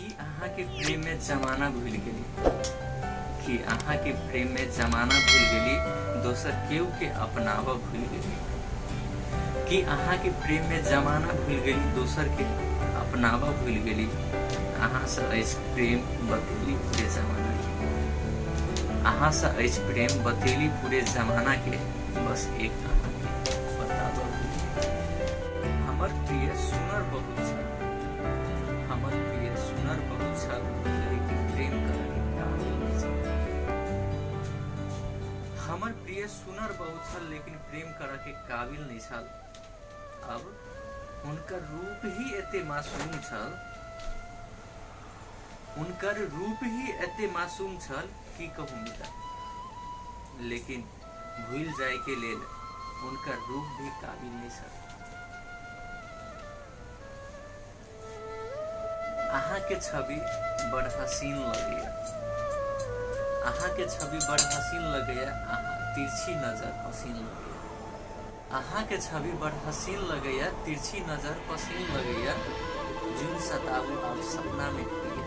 कि अहाँ के प्रेम में जमाना भूल गेली, कि अहाँ के प्रेम में जमाना भूल गेली, दोसर केहू के अपनावा भूल गेली। कि अहाँ के प्रेम में जमाना भूल गेली, दोसर के अपनावा भूल गेली। अहाँ से अछि प्रेम बतेली पूरे जमाना के, अहाँ से अछि प्रेम बतेली पूरे जमाना के, बस एक अहाँ के बतावा भूल गेली। हमर प्रिय सुनर बहुत छल, हमर प्रिय सुनर बहुत छल, लेकिन प्रेम करके काबिल नहीं छल। हमर प्रिय सुनर बहुत छल, लेकिन प्रेम करके काबिल नहीं छल। अब उनकर रूप ही एते मासूम छल, उनकर रूप ही एते मासूम छल कि कहूँ मिला, लेकिन भूल जाए के लेल उनकर रूप भी काबिल नहीं छल। अहाँ के छवि बड़ हसीन लगैया, अहाँ के छवि बड़ हसीन लगैया, अहाँ तिरछी नजर हसीन लगैया। अहाँ के छवि बड़ हसीन लगैया, तिरछी नजर पसीन लगैया। जिन सताबू अब सपना में प्रिय,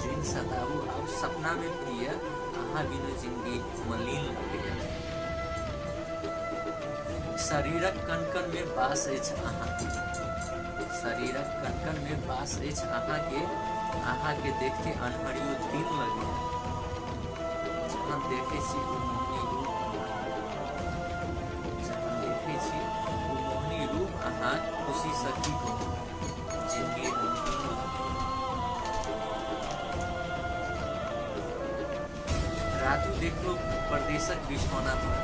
जिन सताबू अब सपना में प्रिय, अहाँ बिनु जिंदगी मलिन लगैया। शरीरक कण-कण में बास अछि अहाँ के, शरीरक कण-कण में बास अछि अहाँ के देखते अनहरियो दिन लगैया। जहाँ देखे छी ओ मोहनी रूप, जहाँ देखे छी ओ मोहनी रूप, अहाँ खुशी सकी को जिंदगी रंगीन लगैया। रातू देखलो परदेशक बिछौना पर,